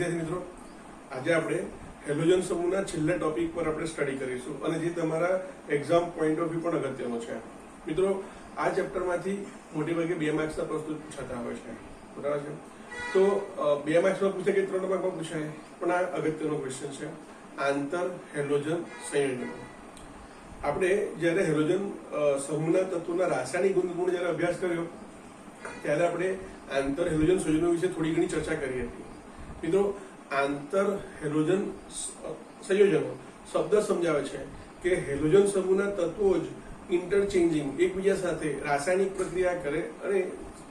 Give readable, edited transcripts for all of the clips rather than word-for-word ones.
વિદ્યાર્થી મિત્રો, આજે આપણે હેલોજન સમૂહના છેલ્લા ટોપિક પર આપણે સ્ટડી કરીશું અને જે તમારા એક્ઝામ પોઈન્ટ ઓફ વ્યૂ પણ અગત્યનો છે. મિત્રો, આ ચેપ્ટરમાંથી મોટેભાગે 2 માર્ક્સના પ્રશ્નો પૂછાતા હોય છે, બરાબર છે. તો 2 માર્ક્સમાં પૂછે કે 3 માર્કમાં પૂછાય, પણ આ અગત્યનો ક્વેશ્ચન છે. આંતર હેલોજન સંયોજનો. આપણે જ્યારે હેલોજન સમૂહના તત્વોના રાસાયણિક ગુણધર્મોનો જ્યારે અભ્યાસ કર્યો ત્યારે આપણે આંતર હેલોજન સંયોજનો વિશે થોડી ઘણી ચર્ચા કરી હતી. મિત્રો, આંતર હેલોજન સંયોજનો શબ્દ સમજાવે છે કે હેલોજન સમૂહના તત્વો જ ઇન્ટરચેન્જિંગ એકબીજા સાથે રાસાયણિક પ્રક્રિયા કરે અને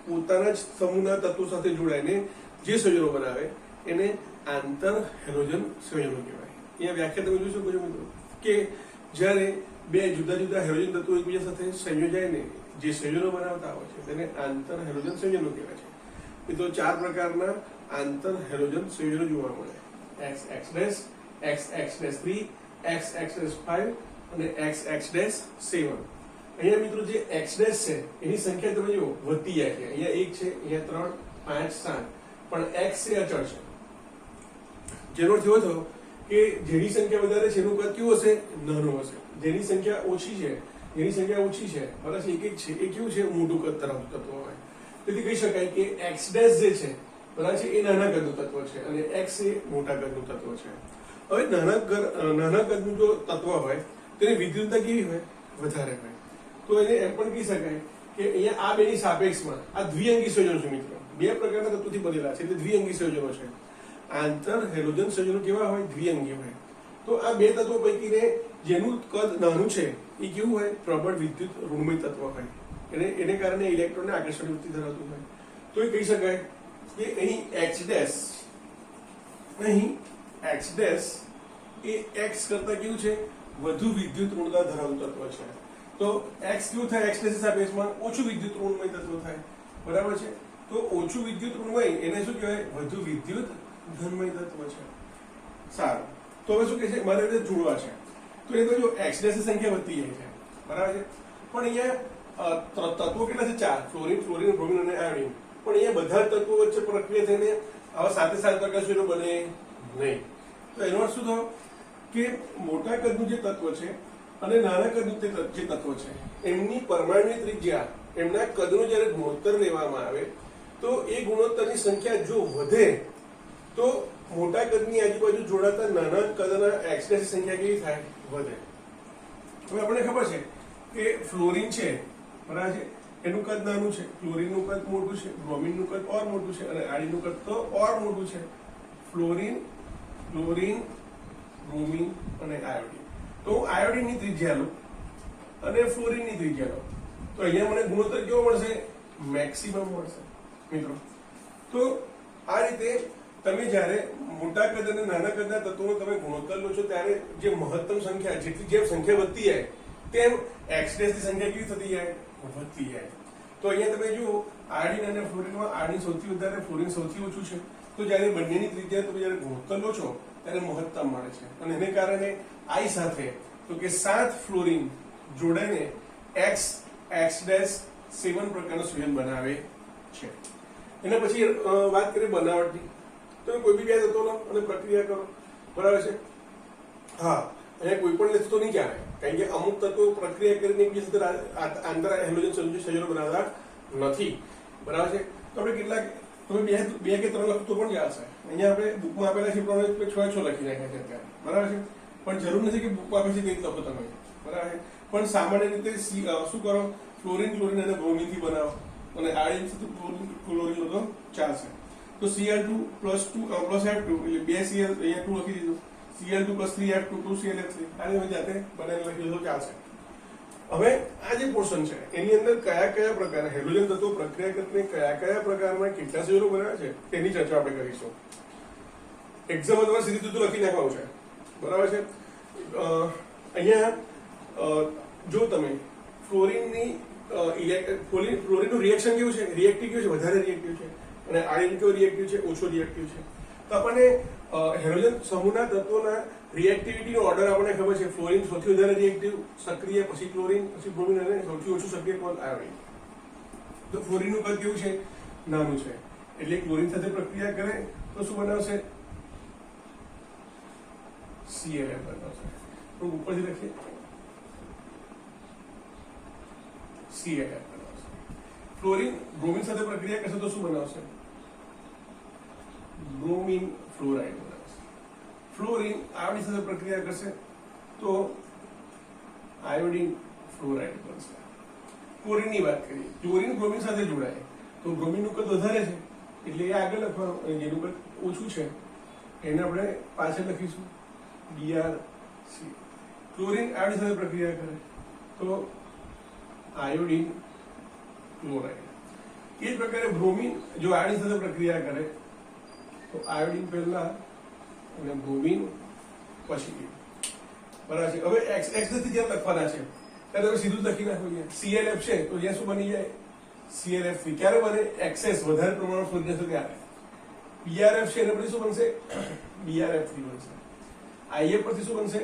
પોતાના જ સમૂહના તત્વો સાથે જોડાઈને જે સંયોજનો બનાવે એને આંતર હેલોજન સંયોજનો કહેવાય. અહીંયા વ્યાખ્યા તમે જોઈ શકો છો મિત્રો કે જ્યારે 2 જુદા જુદા હેલોજન તત્વો એકબીજા સાથે સંયોજાઈને જે સંયોજનો બનાવતા હોય છે તેને આંતર હેલોજન સંયોજનો કહેવાય છે. મિત્રો, 4 પ્રકારના આંતર હેલોજન સંયોજનો જોવા મળે: XX', XX'3, XX'5 અને XX'7. અહીંયા મિત્રો જે X' છે એની સંખ્યા તમે જુઓ વધતી જાય છે. અહીંયા 1 છે, અહીંયા 3, 5, 7, પણ X છે અચળ છે. જેનો અર્થ એવો થયો કે જેની સંખ્યા વધારે છે એનું કદ કેવું હશે? નાનું હશે. જેની સંખ્યા ઓછી છે બરાબર છે, એક છે એ કેવું છે? મોટું કદ ધરાવતું તત્વ હોય. તેથી કહી શકાય કે X' જે છે બરાબર છે એ નાના કદનું તત્વ છે અને X એ મોટા કદનું તત્વ છે. હવે નાના કદનું જો તત્વ હોય તેની વિદ્યુતતા કેવી હોય? વધારે હોય. તો એને એમ પણ કહી શકાય કે અહીંયા આ બેની સાપેક્ષમાં આ દ્વિઅંગી સંયોજનો છે મિત્રો. 2 પ્રકારના તત્વોથી બનેલા છે એટલે દ્વિઅંગી સંયોજનો છે. આંતર હેલોજન સંયોજનો કેવા હોય? દ્વિઅંગી હોય. તો આ 2 તત્વો પૈકીને જેનું કદ નાનું છે એ કેવું હોય? પ્રબળ વિદ્યુત ઋણમય તત્વ હોય. એને કારણે ઇલેક્ટ્રોનને આકર્ષણ વૃત્તિ ધરાવતું હોય. તો એ કહી શકાય કે અહીં X' એ X કરતા કેવું છે? વધુ વિદ્યુત ઋણતા ધરાવતું તત્વ છે. તો X કેવું થાય? X' ની સાપેક્ષમાં ઓછું વિદ્યુત ઋણમય તત્વ થાય, બરાબર છે. તો ઓછું વિદ્યુત ઋણમય એને શું કહેવાય? વધુ વિદ્યુત ધનમય તત્વ છે. સારું, તો હવે શું કહે છે? મારે રીતે જોડવા છે તો એ તો જો X' ની સંખ્યા વધતી જાય છે, બરાબર છે. પણ અહીંયા તત્વો કેટલા છે? 4: ફ્લોરિન, બ્રોમિન અને આયોડિન. પણ અહીંયા બધા તત્વો વચ્ચે પ્રક્રિયા થઈને આવા સાથે પ્રકાશ બને નહીં. તો એનો અર્થ શું થયો કે મોટા કદનું જે તત્વ છે અને નાના કદનું જે તત્વ છે એમની પરમાણુની ત્રિજ્યા, એમના કદનો જ્યારે ગુણોત્તર લેવામાં આવે તો એ ગુણોત્તરની સંખ્યા જો વધે તો મોટા કદની આજુબાજુ જોડાતા નાના કદના X' ની સંખ્યા કેવી થાય? વધે. હવે આપણને ખબર છે કે ફ્લોરિન છે, બરાબર છે, એનું કદ નાનું છે, ક્લોરીનનું કદ મોટું છે, બ્રોમિનનું કદ ઓર મોટું છે અને આયોડિનનું કદ તો ઓર મોટું છે. ફ્લોરિન, ક્લોરીન, બ્રોમિન અને આયોડિન. તો હું આયોડિનની ત્રિજ્યા લઉં અને ફ્લોરિનની ત્રિજ્યા લઉં તો અહીંયા મને ગુણોત્તર કેવો મળશે? મેક્સિમમ મળશે મિત્રો. તો આ રીતે તમે જ્યારે મોટા કદ અને નાના કદના તત્વોનો તમે ગુણોત્તર લો છો ત્યારે જે મહત્તમ સંખ્યા, જેમ સંખ્યા વધતી જાય તેમ X' ની સંખ્યા કેવી થતી જાય? વધતી જાય. તો અહીંયા તમે જુઓ આયોડિન અને ફ્લોરિનમાં આયોડિન સૌથી વધારે, ફ્લોરિન સૌથી ઓછું છે. તો જ્યારે બંનેની ત્રિજ્યા તમે જ્યારે ગુણોત્તર લો છો ત્યારે મહત્તમ મળે છે અને એને કારણે I સાથે તો કે 7 ફ્લોરિન જોડાઈને X'7 પ્રકારનું સંયોજન બનાવે છે. એના પછી વાત કરીએ બનાવટની. તમે કોઈ બી 2 તત્વો લો અને પ્રક્રિયા કરો, બરાબર છે. હા, અહીંયા કોઈ પણ તત્વો નહીં ચાલે કારણ કે અમુક તત્વો પ્રક્રિયા કરીને એકબીજા સાથે આંતર હેલોજન સંયોજનો બનાવતા નથી, બરાબર છે. તો આપણે કેટલાક તમે 2 કે 3 લખતો પણ ચાલશે. અહીંયા આપણે બુકમાં આપેલા છે પ્રમાણે 6 લખી નાખ્યા છે અત્યારે, બરાબર છે. પણ જરૂર નથી કે બુકમાં આપે છે તે જ લખો તમે, બરાબર છે. પણ સામાન્ય રીતે શું કરો? ફ્લોરિન, ક્લોરીન અને બ્રોમિનથી બનાવો અને આયોડિન સાથે ક્લોરીન તો ચાલશે. તો Cl2 + F2 એટલે 2 Cl, અહીંયા 2 લખી દીધું. Cl2 + 3F2 2Cl3. આને જાતે બનાવી લખી દો, ચાલશે. હવે આ જે પોર્શન છે એની અંદર કયા પ્રકારના હેલોજન તત્વો પ્રક્રિયા કરીને કયા પ્રકારના કેટલા સંયોજનો બનાવે છે તેની ચર્ચા આપણે કરીશું. એક્ઝામ તમારે સીધું સીધું લખી નાખવાનું છે, બરાબર છે. અહીંયા જો તમે ફ્લોરિનનું રિએક્શન કેવું છે? રિએક્ટિવ કેવું છે? વધારે રિએક્ટિવ છે. અને આયોડિન કેવો રિએક્ટિવ છે? ઓછો રિએક્ટિવ છે. તો આપણને હેલોજન સમૂહના તત્વોના રિએક્ટિવિટીનો ઓર્ડર આપણને ખબર છે. ફ્લોરિન સૌથી વધારે રિએક્ટિવ, સક્રિય, પછી ક્લોરીન, પછી બ્રોમિન અને સૌથી ઓછું સક્રિય આયોડિન. તો ફ્લોરિનનું કદ કેવું છે? નાનું છે. એટલે ક્લોરીન સાથે પ્રક્રિયા કરે તો શું બનાવશે? ClF બનાવશે. તો ઉપરથી લખીએ ClF બનાવશે. ફ્લોરિન બ્રોમિન સાથે પ્રક્રિયા કરશે તો શું બનાવશે? બ્રોમિન ફ્લોરાઇડ બનાવશે. ફ્લોરિન આયોડિન સાથે પ્રક્રિયા કરશે તો આયોડિન ફ્લોરાઇડ બનશે. ક્લોરીનની વાત કરીએ, ક્લોરીન બ્રોમિન સાથે જોડાય તો બ્રોમિનનું કદ વધારે છે એટલે એ આગળ લખવાનું, અને જેનું કદ ઓછું છે એને આપણે પાછળ લખીશું BrC. ક્લોરીન આયોડિન સાથે પ્રક્રિયા કરે તો આયોડિન ક્લોરાઇડ. એ જ પ્રકારે બ્રોમિન જો આયોડિન સાથે પ્રક્રિયા કરે તો આયોડિન પહેલા અને બ્રોમિન પછી. બરાબર છે. હવે એક્સ થી જ્યાં લખવાના છે ત્યારે તમે સીધું જ લખી નાખો. ClF છે તો અહીંયા શું બની જાય? ClF3. ક્યારે બને? એક્સેસ વધારે પ્રમાણમાં ફ્લોરિન હશે ત્યારે. BrF છે એના પરથી શું બનશે? BrF3 બનશે. IF પરથી શું બનશે?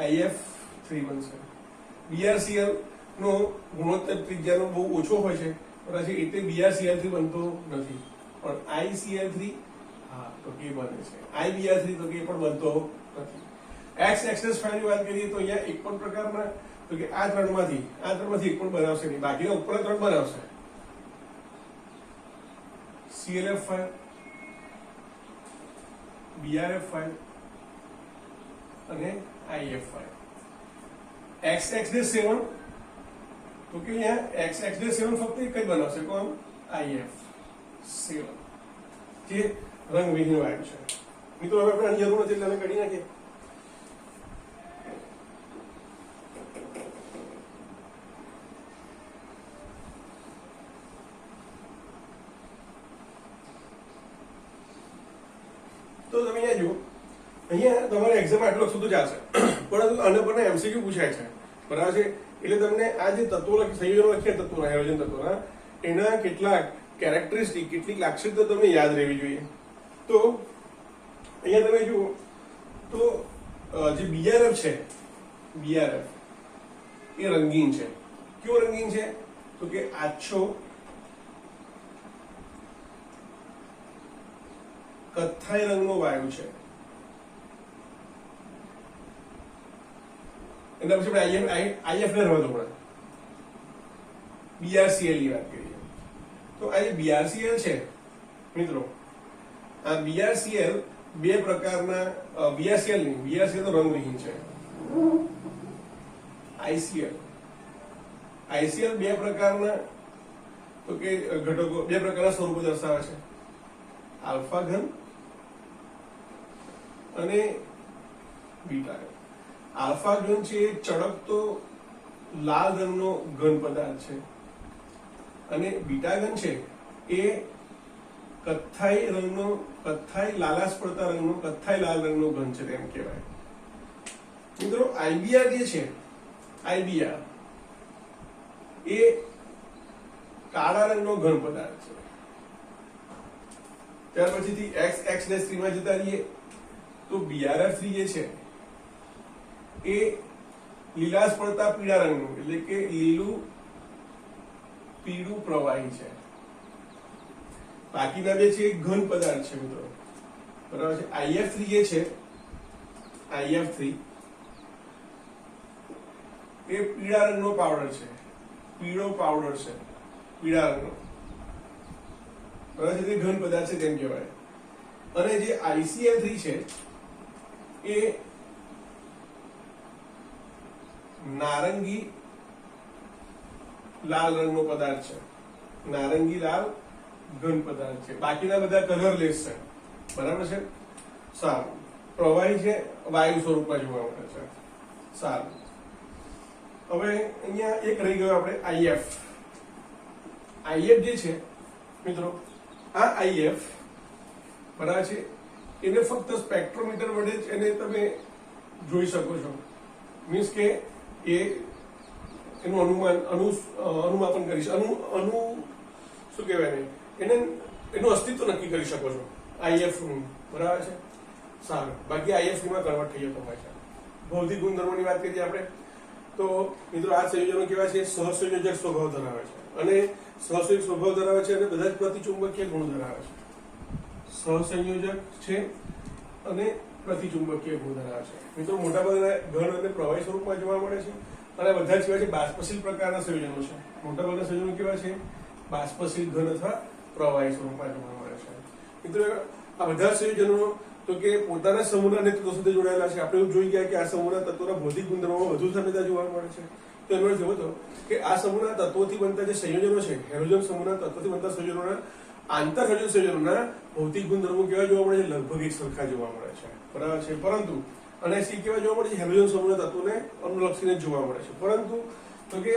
IF3 બનશે. BrCl નો ગુણોત્તર ત્રિજ્યાનો બહુ ઓછો હોય છે પછી એટલે BrCl3 બનતો નથી, પણ ICl3 હા તો કે બને છે. IBr3 તો કે પણ બનતો નથી. એક્સ એક્સેસ ફાઈલની વાત કરીએ તો અહીંયા એક પણ પ્રકારના તો કે આ ત્રણમાંથી એક પણ બનાવશે નહીં, બાકીના ઉપર ત્રણ બનાવશે. ClF5, BrF5 અને IF5. XX-7 તો કે અહીંયા XX-7 ફક્ત એક જ બનાવશે. કોણ? IF7 જે રંગવિહીન વાયુ છે. મિત્રો હવે આપણે જરૂર નથી એટલે કાઢી નાખીએ. તો તમે અહીંયા જુઓ, અહીંયા તમારે એક્ઝામ આટલું લખશું તો ચાલશે, પરંતુ આના પર MCQ પૂછાય છે. બરાબર છે. એટલે તમને આ જે તત્વો સંયોજનો લખીએ તત્વોના, હાઇડ્રોજન તત્વોના, એના કેટલાક કેરેક્ટરિસ્ટિક, કેટલીક લાક્ષણિકતા તમને યાદ રહેવી જોઈએ. તો અહીંયા તમે જુઓ તો જે BrF છે, BrF એ રંગીન છે. કયો રંગીન છે? તો કે આછો કથ્થાઈ રંગનો વાયુ છે. એના પછી આપણે IF ને રહેવા દો. BrCl ની વાત કરીએ તો આ જે BrCl છે મિત્રો, આ BrCl બે પ્રકારના BrCl તો રંગવિહીન છે. ICl બે પ્રકારના તો કે ઘટકો, બે પ્રકારના સ્વરૂપો દર્શાવે છે. આલ્ફા ઘન અને બીટા ઘન. આલ્ફા ઘન છે એ ચળકતો લાલ રંગનો ઘન પદાર્થ છે અને બીટા ઘન છે એ કથ્થાઈ રંગનો, કથ્થાઈ લાલાશ પડતા રંગનો, કથ્થાઈ લાલ રંગનો ઘન છે તેમ કહેવાય. મિત્રો IBr જે છે, IBr એ કાળા રંગનો ઘન પદાર્થ છે. ત્યાર પછીથી XX-3 માં જતા રહીએ તો BrF3 જે છે એ લીલાશ પડતા પીળા રંગનું, એટલે કે લીલું પીળું પ્રવાહી છે. બાકીના બે છે ઘન પદાર્થ છે મિત્રો. બરાબર છે. IF3 જે છે, IF3 એ પીળા રંગનો પાવડર છે, પીળો પાવડર છે, પીળા રંગનો. બરાબર છે. તે ઘન પદાર્થ છે તેમ કહેવાય. અને જે ICl3 છે એ નારંગી લાલ રંગનો પદાર્થ છે, નારંગી લાલ ઘન પદાર્થ છે. બાકીના બધા કલરલેસ છે. બરાબર છે. સારું. પ્રવાહી છે, વાયુ સ્વરૂપમાં જોવા મળે છે. સારું. હવે અહીંયા એક રહી ગયો આપણે IF. IF જે છે મિત્રો, આ IF બરાબર છે, એને ફક્ત સ્પેક્ટ્રોમીટર વડે જ એને તમે જોઈ શકો છો. મીન્સ કે એનું અનુમાપન કરી શું કહેવાય એને એનું અસ્તિત્વ નક્કી કરી શકો છો IF નું. બરાબર છે. સારું. બાકી IF માં કન્વર્ટ થઈ જતો હોય છે. ભૌતિક ગુણધર્મોની વાત કરીએ આપણે તો મિત્રો આ સંયોજનો કેવા છે? સહસંયોજક સ્વભાવ ધરાવે છે અને સહસંયોજક સ્વભાવ ધરાવે છે અને બધા જ પ્રતિચુંબકીય ગુણ ધરાવે છે. સહસંયોજક છે અને પ્રતિચુંબકીય ગુણ ધરાવે છે. મિત્રો મોટાભાગના ઘન અને પ્રવાહી સ્વરૂપમાં જોવા મળે છે અને બધા જ કેવા છે બાષ્પશીલ પ્રકારના સંયોજનો છે. મોટાભાગના સંયોજનો કેવા છે? બાષ્પશીલ ઘન અથવા પ્રવાહી સ્વરૂપમાં જોવા મળે છે. મિત્રો આ બધા સંયોજનો તો કે પોતાના સમૂહના તત્વો સાથે જોડાયેલા છે. આપણે એવું જોઈ ગયા કે આ સમૂહના તત્વોના ભૌતિક ગુણધર્મોમાં વધુ સામ્યતા જોવા મળે છે. તો એનો અર્થ એવો હતો કે આ સમૂહના તત્વોથી બનતા જે સંયોજનો છે, હેલોજન સમૂહના તત્વોથી બનતા સંયોજનોના આંતર હેલોજન સંયોજનોના ભૌતિક ગુણધર્મો કેવા જોવા મળે છે? લગભગ એક સરખા જોવા મળે છે. બરાબર છે. પરંતુ અને સી કેવા જોવા મળે છે? હેલોજન સમૂહના તત્વોને અનુલક્ષીને જોવા મળે છે. પરંતુ તો કે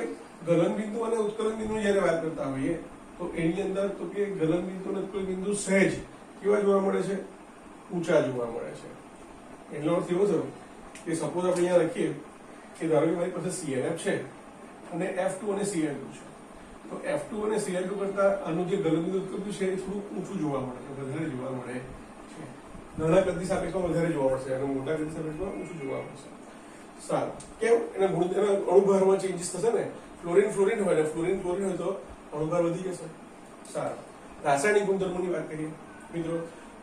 ગલન બિંદુ અને ઉત્કલન બિંદુ જયારે વાત કરતા હોઈએ તો એની અંદર તો કે ગલન બિંદુ અને ઉત્કલન બિંદુ સહેજ કેવા જોવા મળે છે? ઊંચા જોવા મળે છે. એનો અર્થ એવો થયો કે સપોઝ આપણે અહીંયા લખીએ કે ધારો કે મારી પાસે ClF છે અને F2 અને Cl2 છે. તો F2 અને Cl2 કરતા આનું જે ગલનબિંદુ ઉત્કલન છે એ થોડું ઊંચું જોવા મળે છે, વધારે જોવા મળે છે. નાના કદની સાપેક્ષમાં વધારે જોવા મળશે અને મોટા કદની સાપેક્ષમાં ઊંચું જોવા મળશે. સારું. કેમ? એના ગુણ એના અણુભારમાં ચેન્જીસ થશે ને. ફ્લોરિન હોય ને ફ્લોરિન હોય તો અણુભાર વધી જશે. સારું. રાસાયણિક ગુણધર્મોની વાત કરીએ મિત્રો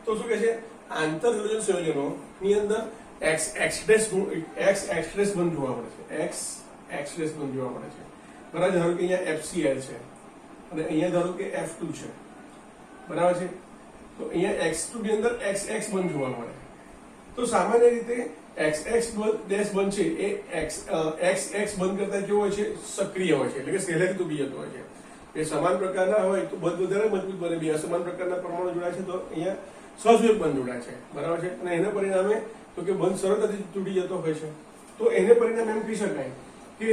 તો શું કહે છે? આંતર હેલોજન સંયોજનોની અંદર X બંધ જોવા મળે છે. X બંધ જોવા મળે છે. બરાબર. ધારો કે અહીંયા FCl છે અને અહીંયા ધારો કે F2 છે. બરાબર છે. તો અહીંયા X2 ની અંદર XX બંધ જોવા મળે. તો સામાન્ય રીતે XX બંધ છે એ XX બંધ કરતા કેવો હોય છે? સક્રિય હોય છે, એટલે કે સહેલાઈથી તૂટી જતો હોય છે. એ સમાન પ્રકારના હોય તો બંધ વધારે મજબૂત બને. બે અસમાન પ્રકારના પરમાણુ જોડાય છે તો અહીંયા સહસંયોજક બંધ જોડાય છે. બરાબર છે. અને એના પરિણામે તો કે બંધ સરળતાથી તૂટી જતો હોય છે. તો એને પરિણામે એમ કહી શકાય કે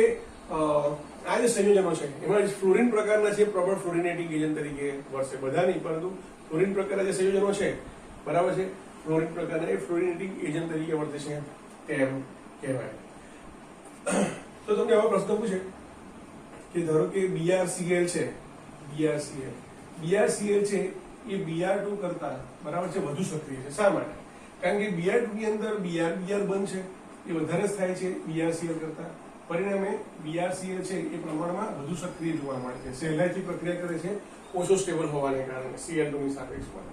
આ જે સંયોજનો છે એમાં ફ્લોરિન પ્રકારના છે પ્રબળ ફ્લોરિનેટિંગ એજન્ટ તરીકે વર્તે. બધા નહીં પરંતુ ફ્લોરિન પ્રકારના જે સંયોજનો છે, બરાબર છે, ફ્લોરિન પ્રકારના એ ફ્લોરિનેટિંગ એજન્ટ તરીકે વર્તે છે તેમ કહેવાય. તો તમને આવો પ્રશ્ન પૂછે કે ધારો કે BrCl છે, BrCl છે એ Br2 કરતા બરાબર છે વધુ સક્રિય છે. શા માટે? કારણ કે Br2 ની અંદર Br બંધ છે એ વધારે થાય છે BrCl કરતા. પરિણામે BrCl છે એ પ્રમાણમાં વધુ સક્રિય જોવા મળે છે. સહેલાઈથી પ્રક્રિયા કરે છે ઓછો સ્ટેબલ હોવાને કારણે Cl2 ની સાપેક્ષમાં.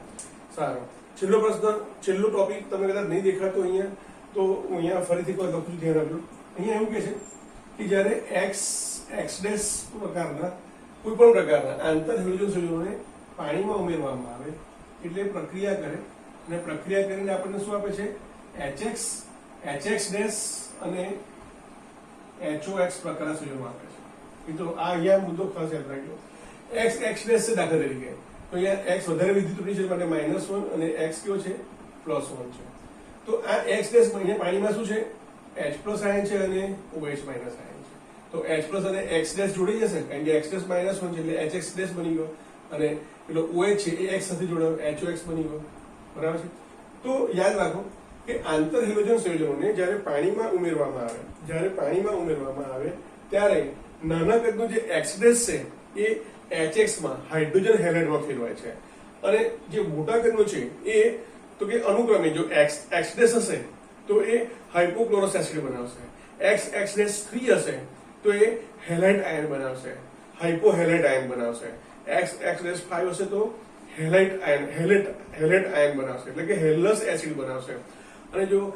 સારું. છેલ્લો પ્રશ્ન, છેલ્લો ટોપિક તમે કદાચ નહીં દેખાતો અહીંયા તો હું અહીંયા ફરીથી કોઈ લખું ધ્યાન રાખજો. અહીંયા એવું કહે છે કે જ્યારે X' પ્રકારના કોઈ પણ પ્રકારના આંતર હેલોજન સંયોજનોને પાણીમાં ઉમેરવામાં આવે એટલે પ્રક્રિયા કરે અને પ્રક્રિયા કરીને આપણને શું આપે છે? HX' અને HOX પ્રકારના સંયોજનો આપે છે. મિત્રો આ અહીંયા મુદ્દો ખાસ યાદ રાખજો. XX' છે દાખલા તરીકે તો અહીંયા X વધારે વિદ્યુત છે માટે -1 અને X કયો છે? +1 છે. તો આ X' અહીંયા પાણીમાં શું છે? H+ આયન છે અને OH- આયન છે. તો H+ અને X' જોડી જશે કારણ કે X' -1 છે એટલે HX' બની ગયો અને પેલો OH છે એ X સાથે જોડાયો HOX બની ગયો. બરાબર છે. તો યાદ રાખો કે આંતર હેલોજન સંયોજનોને જ્યારે પાણીમાં ઉમેરવામાં આવે ત્યારે નાના કદનું જે X' છે એ HX માં હાઇડ્રોજન હેલાઇડમાં ફેરવાય છે અને જે મોટા કદનું છે એ તો કે અનુક્રમે જો X' હશે તો એ હાઇપોક્લોરસ એસિડ બનાવશે. X3 હશે તો એ હેલાઇડ આયન બનાવશે, હાઇપોહેલાઇડ આયન બનાવશે. X5 હશે તો હેલાઇડ આયન બનાવશે, એટલે કે હેલસ એસિડ બનાવશે. અને જો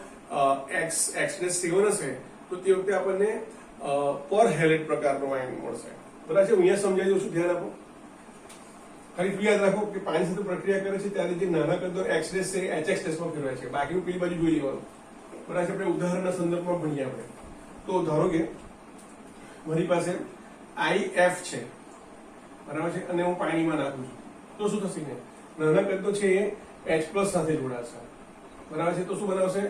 X7 હશે તો તે વખતે આપણને પર હેલાઇડ પ્રકારનો આયન મળશે. બરાબર છે. હું અહીંયા સમજાવી દઉં છું, ધ્યાન આપો. ખાલી યાદ રાખો કે પાણી સાથે પ્રક્રિયા કરે છે ત્યારે જે નાના કદનો X' છે HX' માં ફેરવાય છે, બાકીનું પેલી બાજુ જોઈ લેવાનું. બરાબર છે. આપણે ઉદાહરણના સંદર્ભમાં ભણીએ આપણે. તો ધારો કે મારી પાસે IF છે, બરાબર છે, અને હું પાણીમાં નાખું છું તો શું થશે? નાના કદનો છે એ H+ સાથે જોડાશે. બરાબર છે. તો શું બનાવશે?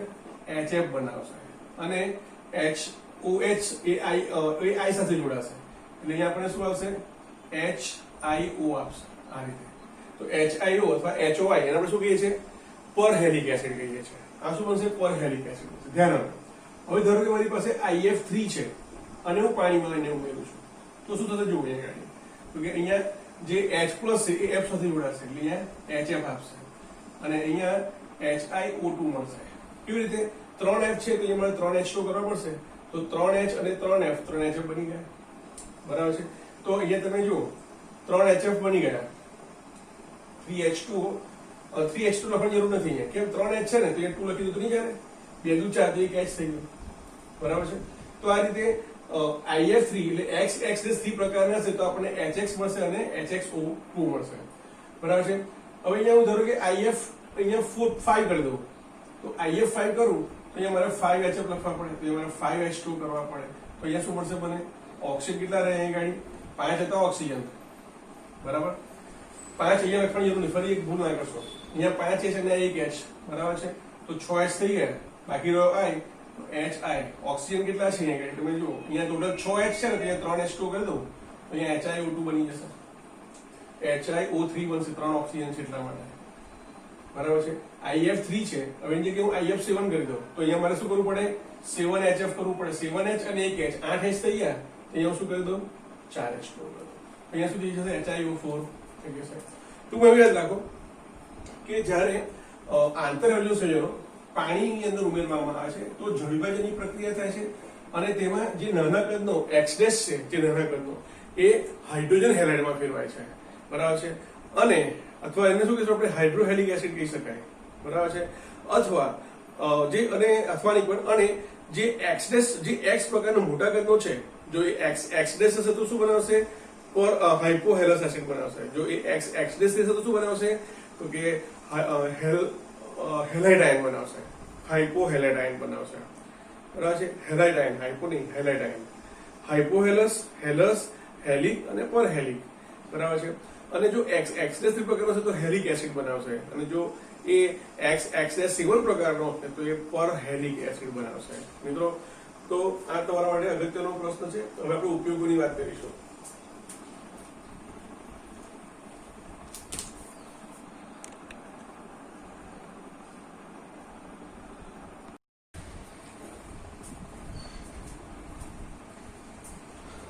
HF બનાવશે અને HOH એ I સાથે જોડાશે એટલે અહીંયા આપણે શું આવશે? HIO આપશે. આ રીતે. તો HIO અથવા HOI એને આપણે શું કહીએ છીએ? પરહેલિક એસિડ કહીએ છીએ. આ શું બનશે? પરહેલિક એસિડ બનશે. ધ્યાન રાખો. હવે ધારો કે મારી પાસે IF3 છે અને હું પાણીમાં લઈને ઉમેરું છું તો શું થશે? જોવું અહીંયા તો કે અહીંયા જે H+ છે એ F સાથે જોડાશે એટલે અહીંયા HF આપશે અને અહીંયા HiO2 મળશે. કેવી રીતે? 3F છે તો અહીંયા 3H2 કરવા પડશે તો 3H અને 3F 3HF બની ગયા. બરાબર છે. તો અહીંયા તમે જુઓ 3HF બની ગયા, 3H2 3H2 લખવાની જરૂર નથી અહીંયા, કેમ 3H છે ને તો એ 2 લખી દીધું નહીં ચાલે, 2 દુ 4 તો એક H થઈ ગયું, બરાબર છે. તો આ રીતે IF3 એટલે XX3 પ્રકારના છે તો આપણને HX મળશે અને HXO2 મળશે, બરાબર છે. હવે અહીંયા હું ધારો કે IF અહીંયા 5 કરી દઉં તો IF5 કરું તો અહીંયા મારે 5HF લખવા પડે, તો અહીંયા મારે 5H2 કરવા પડે, તો અહીંયા શું મળશે મને ઓક્સિજન કેટલા રહે અહીં ગાડી 5 હતા ઓક્સિજન, બરાબર. 5 અહીંયા લખવાની જરૂર નહીં, ફરી એક ભૂલ ના કરશો, અહીંયા 5H અને 1H, બરાબર છે. તો 6H થઈ ગયા, બાકી રહ્યો I તો HI. ઓક્સિજન કેટલા છે અહીંયા ગાડી તમે જુઓ, અહીંયા ટોટલ 6H છે ને તો અહીંયા 3H2 કરી દઉં તો અહીંયા HiO2 બની જશે, HiO3 બનશે, 3 ઓક્સિજન છે એટલા માટે, બરાબર છે. IF3 છે, હવે એની જગ્યાએ હું IF7 કરી દઉં તો અહીંયા મારે શું કરવું પડે 7HF કરવું પડે, 7H અને 1H 8H થઈ ગયા, તો અહીંયા હું શું કરી દઉં 4H કરી દઉં, અહીંયા સુધી જશે HiO4 થઈ જશે. ટૂંકમાં એવું યાદ રાખો કે જ્યારે આંતરહૃદય સંયોજનો પાણીની અંદર ઉમેરવામાં આવે છે તો જળવિભાજનની પ્રક્રિયા થાય છે અને તેમાં જે નાના કદનો એક્સડેસ છે, જે નાના કદનો એ હાઇડ્રોજન હેલાઇડમાં ફેરવાય છે, બરાબર છે. અને અથવા એને શું કહીશું આપણે હાઇડ્રોહેલિક એસિડ કહી શકાય, બરાબર છે. અથવા જે અને અથવા નહીં પણ અને જે એક્સડેસ જે એક્સ પ્રકારનો મોટા કદનો છે જો એ એક્સડેસ હશે તો શું બનાવશે પર હાઇપોહેલસ એસિડ બનાવશે, જો એ એક્સડેસ હશે તો શું બનાવશે તો કે હેલાઇડાઇન બનાવશે, હાઇપોહેલાઇડાઇન બનાવશે, બરાબર છે. હેલાઇડાઇન, હાઇપો નહીં હેલાઇડાઇન, હાઇપોહેલસ, હેલસ, હેલિક અને પરહેલિક, બરાબર છે. અને જો એક્સડેસ પ્રકારનો છે તો હેલિક એસિડ બનાવશે અને જો એ એક્સડેસ7 પ્રકારનો હશે તો એ પરહેલિક એસિડ બનાવશે. મિત્રો તો આ તમારા માટે અગત્યનો પ્રશ્ન છે. હવે આપણે ઉપયોગોની વાત કરીશું.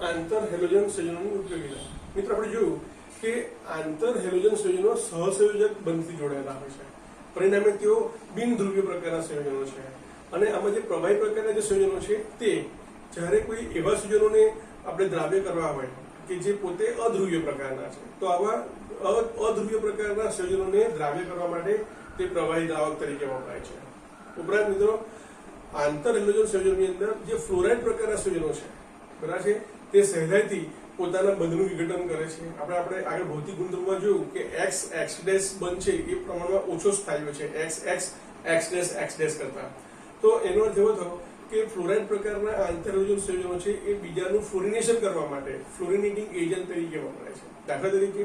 આંતર હેલોજન સંયોજનોની ઉપયોગિતા. મિત્રો આપણે જોયું કે આંતર હેલોજન સંયોજનો સહસંયોજક બંધથી જોડાયેલા હોય છે, પરિણામે તેઓ બિનધ્રુવીય પ્રકારના સંયોજનો છે. અને આમાં જે પ્રવાહી પ્રકારના જે સંયોજનો છે તે જ્યારે કોઈ એવા સંયોજનોને આપણે દ્રાવ્ય કરવા હોય કે જે પોતે અધ્રુવીય પ્રકારના છે તો આવા અધ્રુવીય પ્રકારના સંયોજનોને દ્રાવ્ય કરવા માટે તે પ્રવાહી દ્રાવક તરીકે વપરાય છે. ઉપરાંત મિત્રો આંતર હેલોજન સંયોજનની અંદર જે ફ્લોરાઇડ પ્રકારના સંયોજનો છે, બરાબર છે, તે સહેલાઈથી પોતાના બંધનું વિઘટન કરે છે. આપણે આગળ ભૌતિક ગુણધર્મમાં જોયું કે એક્સ બંધ છે એ પ્રમાણમાં ઓછો સ્થાયી છે એક્સ કરતા. તો એનો અર્થ એવો થયો કે ફ્લોરાઇડ પ્રકારના આંતરહૃદય સંયોજનો છે એ બીજાનું ફ્લોરિનેશન કરવા માટે ફ્લોરિનેટિંગ એજન્ટ તરીકે વપરાય છે. દાખલા તરીકે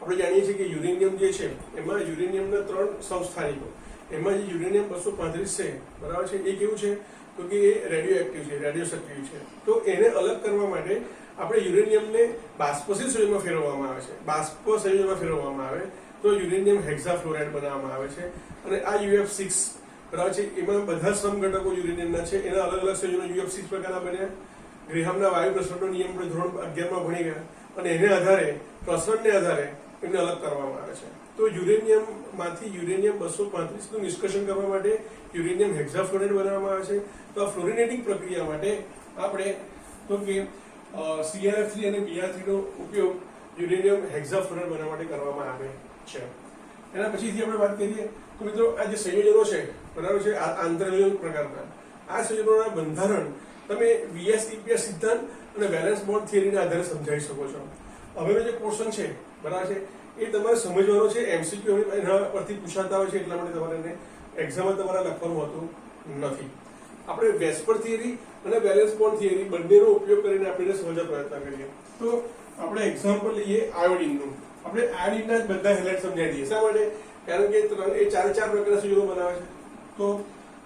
આપણે જાણીએ છીએ કે યુરેનિયમ જે છે એમાં યુરેનિયમના 3 સમસ્થાનિકો, એમાં જે યુરેનિયમ 235 છે, બરાબર છે, એ કેવું છે તો કે એ રેડિયો એક્ટિવ છે, રેડિયો સક્રિય છે. તો એને અલગ કરવા માટે આપણે યુરેનિયમને બાષ્પશીલ સંયોજનમાં ફેરવવામાં આવે છે. બાષ્પ સંયોજનમાં ફેરવવામાં આવે તો યુરેનિયમ હેક્સાફ્લોરાઇડ બનાવવામાં આવે છે. અને આ UF6 બરાબર છે, એમાં બધા સમઘટકો યુરેનિયમના છે, એના અલગ અલગ સંયોજનો UF6 પ્રકારના બન્યા. ગ્રેહામના વાયુ પ્રસરણનો નિયમ આપણે ધોરણ 11માં ભણી ગયા અને એને આધારે પ્રસરણને આધારે એમને અલગ કરવામાં આવે છે. તો યુરેનિયમમાંથી યુરેનિયમ 235 નું નિષ્કર્ષણ કરવા માટે યુરેનિયમ હેક્સાફ્લોરાઇડ બનાવવામાં આવે છે. તો આ ફ્લોરિનેટિંગ પ્રક્રિયા માટે આપણે તો કે CrF3 અને Br3 નો ઉપયોગ યુરેનિયમ હેક્સાફ્લોરાઇડ બનાવવા માટે કરવામાં આવે છે. એના પછીથી આપણે વાત કરીએ તો મિત્રો આ જે સંયોજનો છે, બરાબર છે, આંતરહૃદય પ્રકારના આ સંયોજનોના બંધારણ તમે VS-EPS સિદ્ધાંત અને વેલેન્સ બોન્ડ થિયરીના આધારે સમજાવી શકો છો. હવેનો જે પોર્શન છે, બરાબર છે, એ તમારે સમજવાનો છે. MCQ એના પરથી પૂછાતા હોય છે એટલા માટે તમારે એને એક્ઝામમાં તમારે લખવાનું હોતું નથી. આપણે વેસ્પર થિયરી અને વેલેન્સ બોન્ડ થિયરી બંનેનો ઉપયોગ કરીને આપણે સમજવા પ્રયત્ન કરીએ. તો આપણે એક્ઝામ્પલ લઈએ આયોડિનનું. આપણે આયોડિનના જ બધા હેલાઇડ સમજાવી દઈએ. શા માટે? કારણ કે એ 4 પ્રકારના સંયોજનો બનાવે છે. તો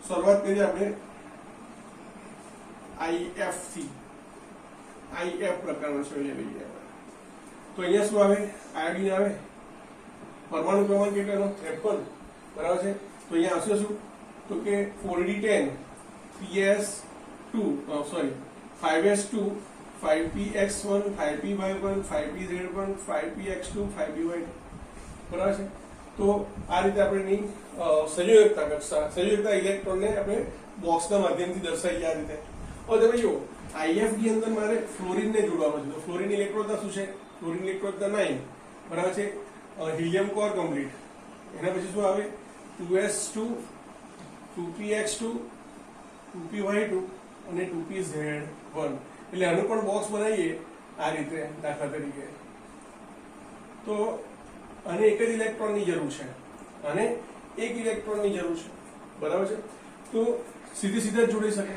શરૂઆત કરીએ આપણે IF થી. IF પ્રકારનો સંયોજન લઈએ. તો અહીંયા શું આવે? આયોડિન આવે. પરમાણુ ક્રમાંક કેટલાનો? 53, બરાબર છે. તો અહીંયા આવશે શું તો કે 4D10 PS2 5S2 5PX1 5PY1 5PZ1 5PX2 5PY2, બરાબર છે. તો આ રીતે આપણે સંયોજકતા કક્ષા, સંયોજકતા ઇલેક્ટ્રોનને આપણે બોક્સના માધ્યમથી દર્શાવીએ આ રીતે. હવે તમે જુઓ IF ની અંદર મારે ફ્લોરિનને જોડવાનું છે. તો ફ્લોરિન ઇલેક્ટ્રોનતા શું છે? ફ્લોરિન ઇલેક્ટ્રોનતા 9, બરાબર છે. હિલિયમ કોર કમ્પ્લીટ, એના પછી શું આવે 2s2 2px2 2py2 અને 2pz1. એટલે આનું પણ બોક્સ બનાવીએ આ રીતે દાખલા તરીકે. તો આને એક જ ઇલેક્ટ્રોનની જરૂર છે અને એક ઇલેક્ટ્રોનની જરૂર છે, બરાબર છે. તો સીધા જ જોડી શકે.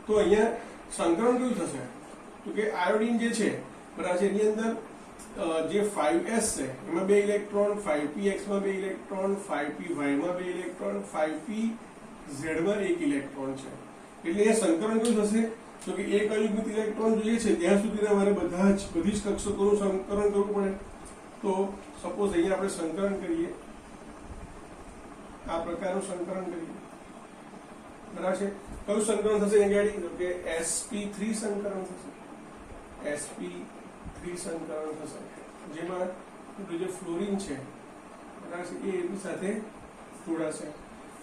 તો અહીંયા સંકરણ કેવું થશે તો કે આયોડિન જે છે, બરાબર છે, એની અંદર જે 5s છે એમાં 2 ઇલેક્ટ્રોન, 5px માં 2 ઇલેક્ટ્રોન, 5py માં 2 ઇલેક્ટ્રોન, 5pz માં 1 ઇલેક્ટ્રોન છે. એટલે એ સંકરણ કેવું થશે તો કે એક અયુગ્મિત ઇલેક્ટ્રોન જોઈએ છે ત્યાં સુધી મારે બધી જ કક્ષકોનું સંકરણ કરવું પડે. તો સપોઝ અહીંયા આપણે સંકરણ કરીએ, આ પ્રકારનું સંકરણ કરીએ, બરાબર છે. કયું સંકરણ થશે અહીંયા તો કે sp3 સંકરણ થશે. sp3 સંકરણ થશે જેમાં જે ફ્લોરિન છે, બરાબર છે, એ એની સાથે જોડાશે.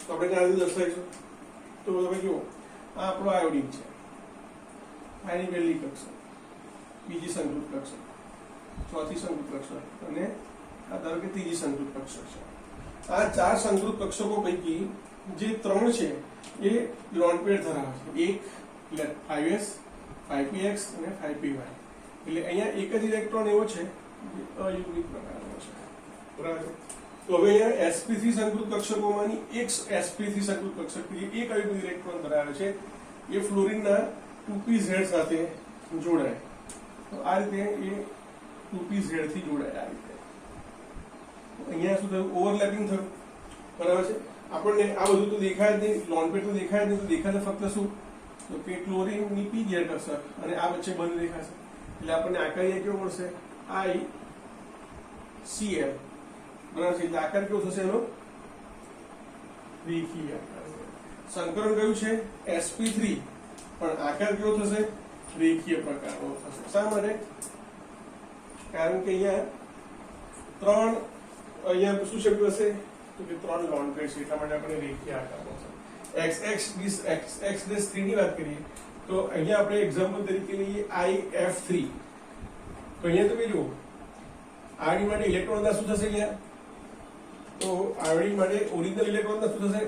તો આપણે ત્યાં દર્શાવીશું. તો તમે જુઓ, આ આપણો આયોડિન છે, આની પહેલી કક્ષક, બીજી સંકૃત કક્ષક, ચોથી સંકૃત કક્ષક અને આ ધારો કે ત્રીજી સંકૃત કક્ષક છે. આ 4 સંકૃત કક્ષકો પૈકી જે 3 છે એ લોન પેર ધરાવે છે. એક 5s, 5px અને 5py. એટલે અહીંયા એક જ ઇલેક્ટ્રોન એવો છે જે અયુગ્મિક પ્રકારનો છે, બરાબર છે. તો હવે અહીંયા sp3 સંકૃત કક્ષકોમાંની એક sp3 સંકૃત કક્ષક એક અયુગ્મિક ઇલેક્ટ્રોન ધરાવે છે. એ ફ્લોરિનના 2pz સાથે જોડાય. તો આ રીતે એ 2pz થી જોડાય. આ રીતે અહીંયા શું થયું, ઓવરલેપિંગ થયું, બરાબર છે. આપણને આ બધું તો દેખાય જ નહીં, લોન પેર તો દેખાય જ નહીં. તો દેખાશે ફક્ત શું તો કે ક્લોરીનની pz કક્ષક અને આ વચ્ચે બંધ દેખાશે. એટલે આપણને આકાર કેવો મળશે, ICl, બરાબર છે. એટલે આકાર કેવો થશે એનો, રેખીય આકાર. સંકરણ કયું છે sp3, પણ આકાર કેવો થશે, રેખીય પ્રકારનો થશે. શા માટે? કારણ કે અહીંયા 3 અહીંયા શું શબ્દ હશે તો કે 3 લોન પેર છે, એટલા માટે આપણે રેખીય આકારનો છે. xx 3 ની વાત કરીએ તો અહીંયા આપણે એક્ઝામ્પલ તરીકે લઈએ IF3. તો અહીંયા તમે જુઓ, આયોડિન માટે ઇલેક્ટ્રોન શું થશે અહીંયા, તો આયોડિન માટે ઓરિજિનલ ઇલેક્ટ્રોન શું થશે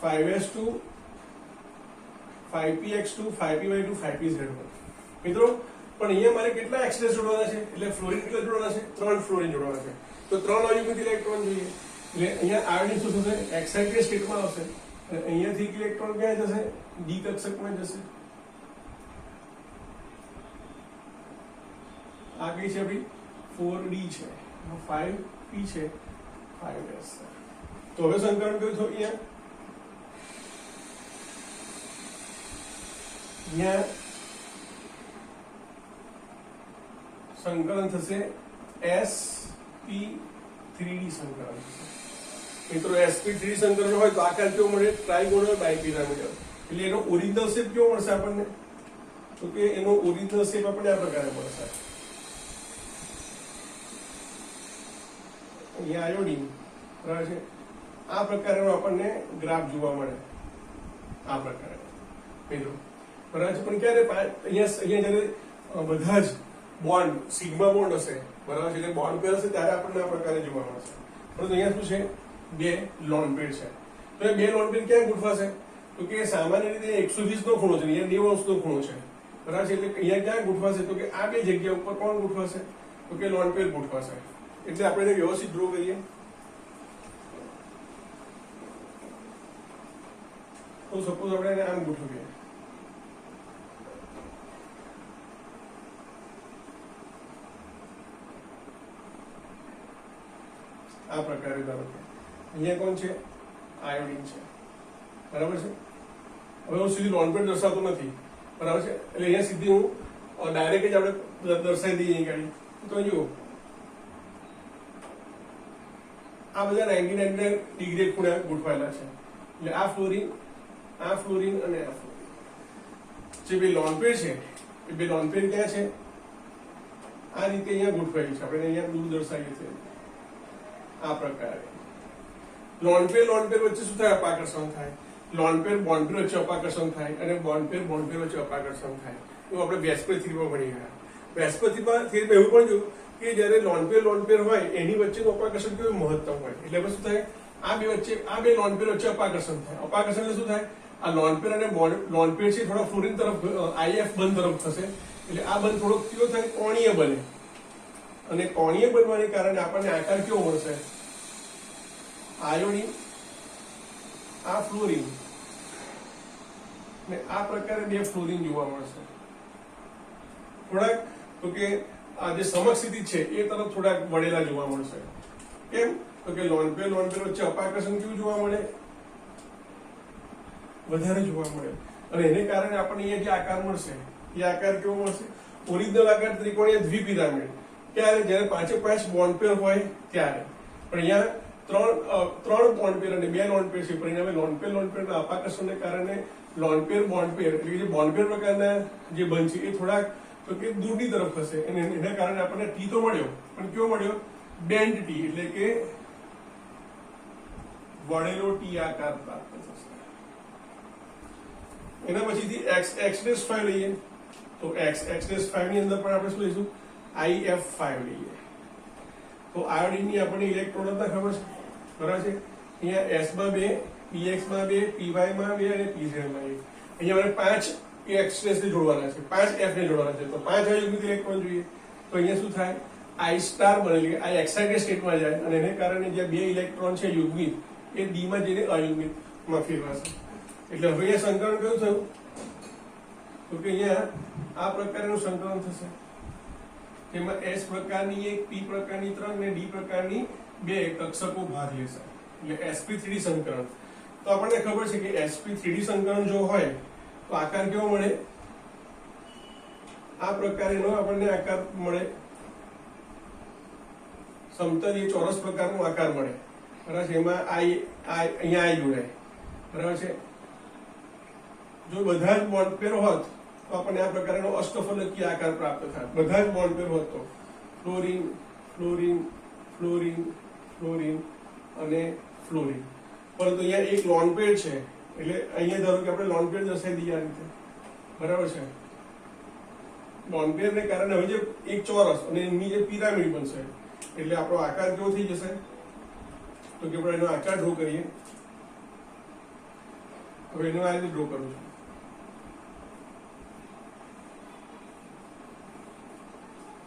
5s2 5px2 5py2 5pz1. મિત્રો પણ અહીંયા મારે કેટલા એક્સેસ જોડવાના છે, એટલે ફ્લોરિન કેટલા જોડવાના છે, 3 ફ્લોરિન જોડવાના છે. તો 3 અયુગ્મિક ઇલેક્ટ્રોન જોઈએ. એટલે અહીંયા આયોડિન શું થશે, એક્સાઇટેડ સ્ટેટમાં આવશે અને અહીંયાથી ઇલેક્ટ્રોન ક્યાં જશે, ડી કક્ષકમાં જશે. આ કઈ છે આપણી 4d છે, 5p છે, 5s. તો હવે સંકરણ કયું થયું, અહીંયા સંકલન થશે sp3d સંકલન થશે. મિત્રો sp3 સંકલન હોય તો આકાર કેવો મળે, ટ્રાઇગોનલ બાયપિરામિડલ. એટલે એનો ઓરિજિનલ શેપ કેવો મળશે આપણને તો કે એનો ઓરિજિનલ શેપ આપણને આ પ્રકારે મળશે. અહીંયા આયોડિન, બરાબર છે, આ પ્રકારનો આપણને ગ્રાફ જોવા મળે, આ પ્રકારે મિત્રો, બરાબર છે. પણ ક્યારે અહીંયા જયારે બધા જ બોન્ડ સિગ્મા બોન્ડ હશે, બરાબર છે, એટલે બોન્ડ પેર હશે ત્યારે આપણને આ પ્રકારે જોવા મળશે. પરંતુ અહીંયા શું છે, 2 લોન પેર છે. તો એ 2 લોન પેર ક્યાં ગોઠવાશે તો કે સામાન્ય રીતે 120 નો ખૂણો છે, અહીંયા 90 અંશનો ખૂણો છે, બરાબર છે. એટલે અહીંયા ક્યાં ગોઠવાશે તો કે આ 2 જગ્યા ઉપર કોણ ગોઠવાશે તો કે લોન પેર ગોઠવાશે. એટલે આપણે એને વ્યવસ્થિત ડ્રો કરીએ. તો સપોઝ આપણે એને આમ ગોઠવીએ, આ પ્રકારે. ધારો કે અહીંયા કોણ છે, આયોડિન છે, બરાબર છે. હવે હું સીધી લોન પેર દર્શાવતો નથી, બરાબર છે. એટલે અહીંયા સીધી હું ડાયરેક્ટ જ આપણે દર્શાવી દઈએ અહીં ગાડી. તો જુઓ, આ બધા 99 ડિગ્રી ખૂણે ગોઠવાયેલા છે. એટલે આ ફ્લોરિન અને આ ફ્લોરિન, જે 2 લોન પેર છે એ 2 લોન પેર ક્યાં છે, આ રીતે અહીંયા ગોઠવાયેલી છે. આપણે અહીંયા દૂર દર્શાવીએ છીએ આ પ્રકારે. લોન પેર વચ્ચે શું થાય, અપાકર્ષણ થાય. લોન પેર બોન્ડ પેર વચ્ચે અપાકર્ષણ થાય અને બોન્ડ પેર વચ્ચે અપાકર્ષણ થાય. એવું આપણે વેસ્પર થિયરીમાં ભણી ગયા. વેસ્પર થિયરીમાં એવું પણ જોયું કે જ્યારે લોન પેર હોય એની વચ્ચેનું અપાકર્ષણ કેવું મહત્તમ હોય. એટલે શું થાય, આ બે લોન પેર વચ્ચે અપાકર્ષણ થાય. અપાકર્ષણ એટલે શું થાય, આ લોન પેર અને લોન પેર છે થોડા ફ્લોરિન તરફ IF બંધ તરફ થશે. એટલે આ બંધ થોડોક કેવો થાય, કોણીય બને. અને કોણીય બનવાને કારણે આપણને આકાર કેવો મળશે, આયોડિન, આ ફ્લોરિન ને આ પ્રકારે બે ફ્લોરિન જોવા મળશે. થોડાક તો કે આ જે સમક્ષિતિ છે એ તરફ થોડાક વળેલા જોવા મળશે. કેમ તો કે લોન પેર વચ્ચે અપાકર્ષણ કેવું જોવા મળે, વધારે જોવા મળે. અને એને કારણે આપણને અહીંયા જે આકાર મળશે એ આકાર કેવો મળશે, ઓરિજિનલ આકાર ત્રિકોણીય દ્વિપિરામિડ. ક્યારે, જ્યારે 5 બોન્ડ પેર હોય ત્યારે. પણ અહીંયા ત્રણ બોન્ડ પેર અને 2 લોન પેર છે. પરિણામે લોન પેર અપાકર્ષણને કારણે લોન પેર બોન્ડ પેર એટલે કે જે બોન્ડ પેર પ્રકારના જે બંધ છે એ થોડાક તો કે દૂરની તરફ હશે. અને એના કારણે આપણને ટી તો મળ્યો, પણ કેવો મળ્યો, બેન્ડ ટી, એટલે કે વળેલો ટી આકાર પ્રાપ્ત થશે. એના પછીથી X'5 લઈએ તો X'5 ની અંદર પણ આપણે શું લઈશું, IF5 લઈએ. તો આયોડિનની આપણને ઇલેક્ટ્રોન હતા ખબર છે, બરાબર છે. અહીંયા S માં 2, PX માં 2, PY માં 2 અને PZ માં 1. અહીંયા આપણે 5 X ને જોડવાના છે, 5 F ને જોડવાના છે. તો 5 અયુગ્મિક ઇલેક્ટ્રોન જોઈએ. તો અહીંયા શું થાય, I સ્ટાર બનેલી આ એક્સાઇટેડ સ્ટેટમાં જાય અને એને કારણે જે 2 ઇલેક્ટ્રોન છે યુગ્મિક એ D માં જઈને અયુગ્મિકમાં ફેરવાશે. એટલે હવે અહીંયા સંકરણ કયું થયું, તો કે અહીંયા આ પ્રકારનું સંકરણ થશે. જેમાં S પ્રકારની 1, P પ્રકારની 3 અને D પ્રકારની 2 કક્ષકો ભાગ લેશે. એટલે sp3d સંકરણ. તો આપણને ખબર છે કે sp3d સંકરણ જો હોય તો આકાર કેવો મળે, આ પ્રકારનો આપણને આકાર મળે, સમતલીય ચોરસ પ્રકારનો આકાર મળે. બરાબર છે. એમાં અહીંયા I જોડાય. બરાબર છે. જો બધા જ બોન્ડ પેર હોત તો આપણને આ પ્રકારનો અષ્ટફલકીય આકાર પ્રાપ્ત થાય. બધા જ બોન્ડ પેર હોત તો ફ્લોરિન ફ્લોરિન ફ્લોરિન ફ્લોરિન અને ફ્લોરિન. પરંતુ અહીંયા એક લોન પેર છે એટલે અહીંયા ધારો કે આપણે લોન પેર દર્શાવી દઈએ આ રીતે. બરાબર છે. લોન પેર ને કારણે હવે જે એક ચોરસ અને એની જે પિરામિડ બનશે એટલે આપણો આકાર કેવો થઈ જશે, તો કે આપણે એનો આકાર ડ્રો કરીએ. હવે એનો આ રીતે ડ્રો કરું છું.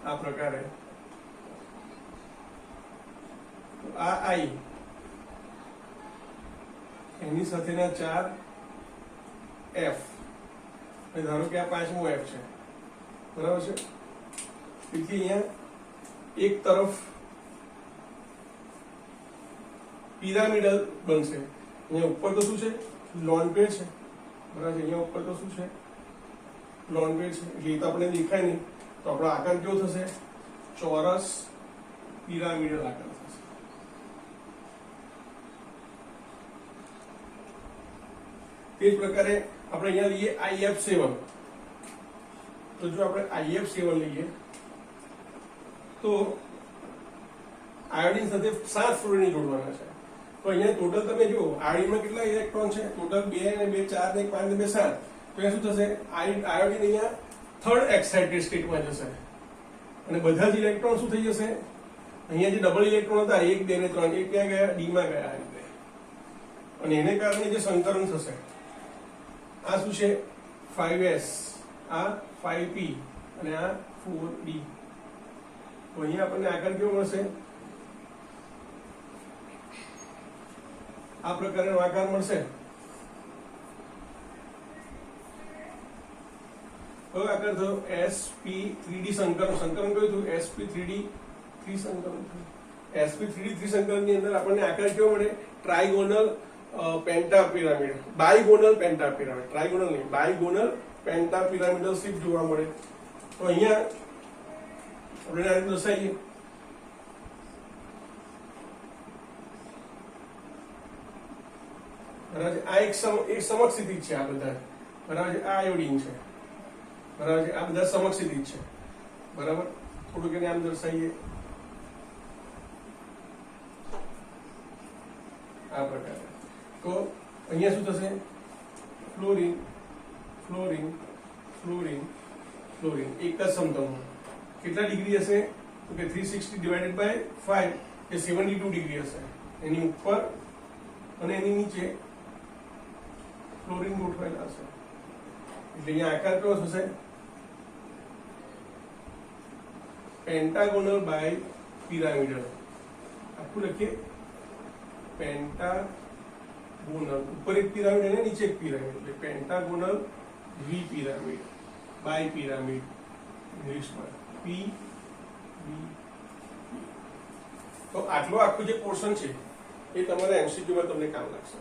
આ પ્રકારે આ I એની સાથેના 4 F, ધારો કે આ 5મો F છે. બરાબર છે. તેથી અહીંયા એક તરફ પિરામિડલ બનશે. અહીંયા ઉપર તો શું છે, લોન પેર છે. બરાબર છે. અહીંયા ઉપર તો શું છે, લોન પેર છે. એટલે એ તો આપણે દેખાય નહીં. તો આપણો આકાર કેવો થશે, ચોરસ પિરામિડલ આકાર થશે. તે જ પ્રકારે આપણે અહીંયા લઈએ IF7. તો જો આપણે IF7 લઈએ તો આયોડિન સાથે 7 ફ્લોરિન જોડવાના છે. તો અહીંયા ટોટલ તમે જુઓ આયોડિનમાં કેટલા ઇલેક્ટ્રોન છે, ટોટલ 2 અને 2 4 ને 5 ને 2 7. તો એ શું થશે, આયોડિન અહીંયા થર્ડ એક્સાઇટેડ સ્ટેટમાં જશે અને બધા જ ઇલેક્ટ્રોન શું થઈ જશે, અહીંયા જે ડબલ ઇલેક્ટ્રોન હતા 1 2 ને 3 એ ક્યાં ગયા, D માં ગયા આ રીતે. અને એને કારણે જે સંકરણ થશે આ શું છે 5s, આ 5p અને આ 4d. તો અહીંયા આપણને આકાર કેવો મળશે, આ પ્રકારનો આકાર મળશે. કયો આકાર થયો, sp3d સંકરણ. સંકરણ કયું થયું, sp3d 3 સંકરણ થયું. sp3d 3 સંકરણ ની અંદર આપણને આકાર કેવો મળે, ટ્રાઇગોનલ પેન્ટાપિરામિડ, બાયગોનલ પેન્ટાપિરામિડ, ટ્રાઇગોનલ નહીં બાયગોનલ પેન્ટાપિરામિડલ શેપ જોવા મળે. તો અહીંયા આપણે આ રીતે દર્શાવીએ. બરાબર છે. આ એક સમક્ષિતિ છે. આ બધા બરાબર છે. આ આયોડિન છે. બરાબર છે. આ બધા સમક્ષિતિ છે. બરાબર. થોડુંક એને આમ દર્શાવીએ આ પ્રકારે. તો અહીંયા શું થશે, ફ્લોરિન ફ્લોરિન ફ્લોરિન ફ્લોરિન એક જ સમતલમાં કેટલા ડિગ્રી હશે, તો કે 360 ડિવાઇડેડ બાય 5 એ 72 ડિગ્રી હશે. એની ઉપર અને એની નીચે ફ્લોરિંગ ગોઠવાયેલા હશે. એટલે અહીંયા આકાર કેવો થશે? Pentagonal bipyramidal. આખું લખીએ પેન્ટાગોનલ. ઉપર એક પિરામિડ અને નીચે એક પિરામિડ, એટલે pentagonal bipyramid bipyramid ઇંગ્લિશમાં પી વી. તો આટલો આખું જે પોર્શન છે એ તમારા એમસીક્યુ માં તમને કામ લાગશે.